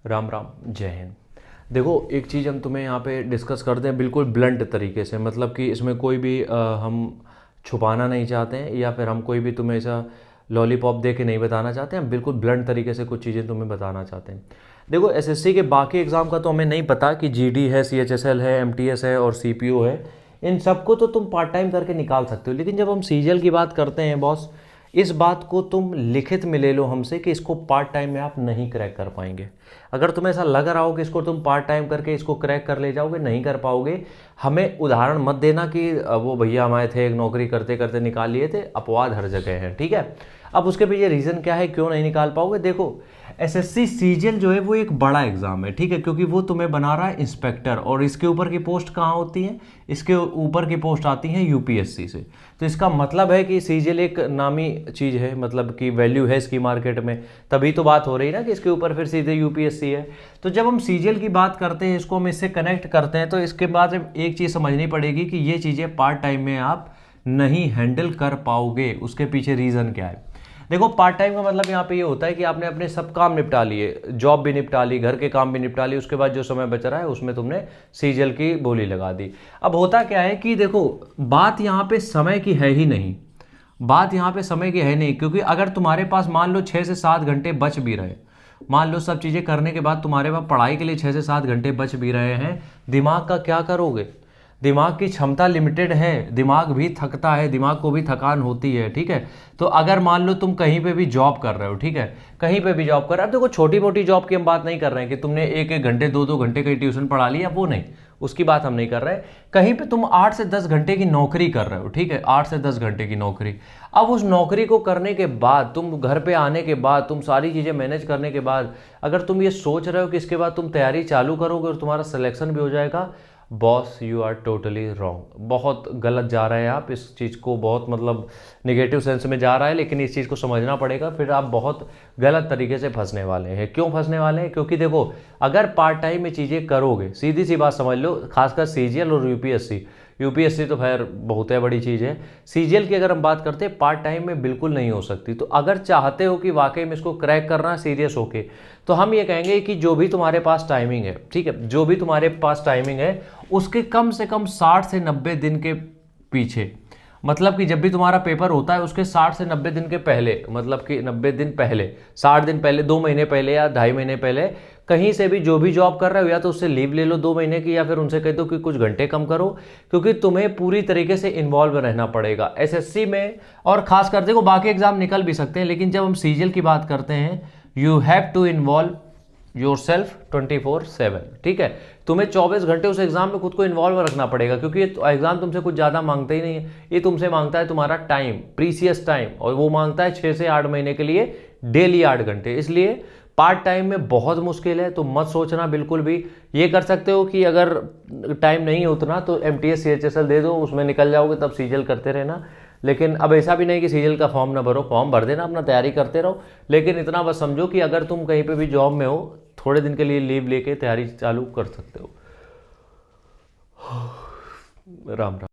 राम राम, जय हिंद। देखो, एक चीज़ हम तुम्हें यहाँ पे डिस्कस करते हैं बिल्कुल ब्लंट तरीके से, मतलब कि इसमें कोई भी हम छुपाना नहीं चाहते हैं या फिर हम कोई भी तुम्हें ऐसा लॉलीपॉप दे के नहीं बताना चाहते हैं। हम बिल्कुल ब्लंट तरीके से कुछ चीज़ें तुम्हें बताना चाहते हैं। देखो, एसएससी के बाकी एग्ज़ाम का तो हमें नहीं पता कि जीडी है, सीएचएसएल है, एमटीएस है और सीपीओ है। इन सबको तो तुम पार्ट टाइम करके निकाल सकते हो, लेकिन जब हम सीजीएल की बात करते हैं बॉस, इस बात को तुम लिखित में ले लो हमसे कि इसको पार्ट टाइम में आप नहीं क्रैक कर पाएंगे। अगर तुम्हें ऐसा लग रहा हो कि इसको तुम पार्ट टाइम करके इसको क्रैक कर ले जाओगे, नहीं कर पाओगे। हमें उदाहरण मत देना कि वो भैया हमारे थे, एक नौकरी करते करते निकाल लिए थे। अपवाद हर जगह है, ठीक है। अब उसके पीछे रीज़न क्या है, क्यों नहीं निकाल पाओगे? देखो, एसएससी सीजीएल जो है वो एक बड़ा एग्जाम है, ठीक है, क्योंकि वो तुम्हें बना रहा है इंस्पेक्टर, और इसके ऊपर की पोस्ट कहाँ होती है? इसके ऊपर की पोस्ट आती है यूपीएससी से। तो इसका मतलब है कि सीजीएल एक नामी चीज़ है, मतलब कि वैल्यू है इसकी मार्केट में, तभी तो बात हो रही है ना कि इसके ऊपर फिर सीधे यूपीएससी है। तो जब हम सीजीएल की बात करते हैं, इसको हम इससे कनेक्ट करते हैं, तो इसके बाद एक चीज़ समझनी पड़ेगी कि ये चीज़ें पार्ट टाइम में आप नहीं हैंडल कर पाओगे। उसके पीछे रीज़न क्या है? देखो, पार्ट टाइम का मतलब यहाँ पे ये होता है कि आपने अपने सब काम निपटा लिए, जॉब भी निपटा ली, घर के काम भी निपटा लिए, उसके बाद जो समय बच रहा है उसमें तुमने सीजीएल की बोली लगा दी। अब होता क्या है कि देखो, बात यहाँ पे समय की है ही नहीं, बात यहाँ पे समय की है नहीं, क्योंकि अगर तुम्हारे पास मान लो 6 से 7 घंटे बच भी रहे, मान लो सब चीज़ें करने के बाद तुम्हारे पास पढ़ाई के लिए 6 से 7 घंटे बच भी रहे हैं, दिमाग का क्या करोगे? दिमाग की क्षमता लिमिटेड है, दिमाग भी थकता है, दिमाग को भी थकान होती है, ठीक है। तो अगर मान लो तुम कहीं पे भी जॉब कर रहे हो, ठीक है, कहीं पे भी जॉब कर रहे हो, अब देखो छोटी मोटी जॉब की हम बात नहीं कर रहे हैं कि तुमने 1 1 घंटे 2 2 घंटे कहीं ट्यूशन पढ़ा लिया, वो नहीं, उसकी बात हम नहीं कर रहे। कहीं पे तुम 8 से 10 घंटे की नौकरी कर रहे हो, ठीक है, 8 से 10 घंटे की नौकरी। अब उस नौकरी को करने के बाद, तुम घर पे आने के बाद, तुम सारी चीज़ें मैनेज करने के बाद, अगर तुम ये सोच रहे हो कि इसके बाद तुम तैयारी चालू करोगे और तुम्हारा सिलेक्शन भी हो जाएगा, boss you are totally wrong. बहुत गलत जा रहे हैं आप, इस चीज़ को बहुत मतलब निगेटिव सेंस में जा रहा है, लेकिन इस चीज़ को समझना पड़ेगा, फिर आप बहुत गलत तरीके से फंसने वाले हैं। क्यों फंसने वाले हैं? क्योंकि देखो, अगर पार्ट टाइम में चीज़ें करोगे, सीधी सी बात समझ लो, खासकर सीजीएल और यूपीएससी, यूपीएससी तो खैर बहुत है बड़ी चीज़ है, सीजीएल की अगर हम बात करते हैं पार्ट टाइम में बिल्कुल नहीं हो सकती। तो अगर चाहते हो कि वाकई में इसको क्रैक करना सीरियस होके, तो हम ये कहेंगे कि जो भी तुम्हारे पास टाइमिंग है, ठीक है, जो भी तुम्हारे पास टाइमिंग है उसके कम से कम 60 से 90 दिन के पीछे, मतलब कि जब भी तुम्हारा पेपर होता है उसके 60 से 90 दिन के पहले, मतलब कि 90 दिन पहले, 60 दिन पहले, 2 महीने पहले या 2.5 महीने पहले, कहीं से भी जो भी जॉब कर रहे हो, या तो उससे लीव ले लो 2 महीने की, या फिर उनसे कह दो कि कुछ घंटे कम करो, क्योंकि तुम्हें पूरी तरीके से इन्वॉल्व रहना पड़ेगा एसएससी में। और खास कर देखो, बाकी एग्जाम निकल भी सकते हैं, लेकिन जब हम सीजीएल की बात करते हैं, you have to involve yourself 24/7, ठीक है। तुम्हें 24 घंटे उस एग्जाम में खुद को इन्वॉल्व रखना पड़ेगा, क्योंकि ये एग्जाम तुमसे कुछ ज़्यादा मांगता ही नहीं है, ये तुमसे मांगता है तुम्हारा टाइम, प्रीसियस टाइम, और वो मांगता है 6 से 8 महीने के लिए डेली 8 घंटे। इसलिए पार्ट टाइम में बहुत मुश्किल है, तो मत सोचना बिल्कुल भी। ये कर सकते हो कि अगर टाइम नहीं है उतना तो एमटीएस सीएचएसएल दे दो, उसमें निकल जाओगे, तब सीजीएल करते रहना। लेकिन अब ऐसा भी नहीं कि सीजीएल का फॉर्म ना भरो, फॉर्म भर देना, अपना तैयारी करते रहो, लेकिन इतना बस समझो कि अगर तुम कहीं पे भी जॉब में हो, थोड़े दिन के लिए लीव लेके तैयारी चालू कर सकते हो। राम राम।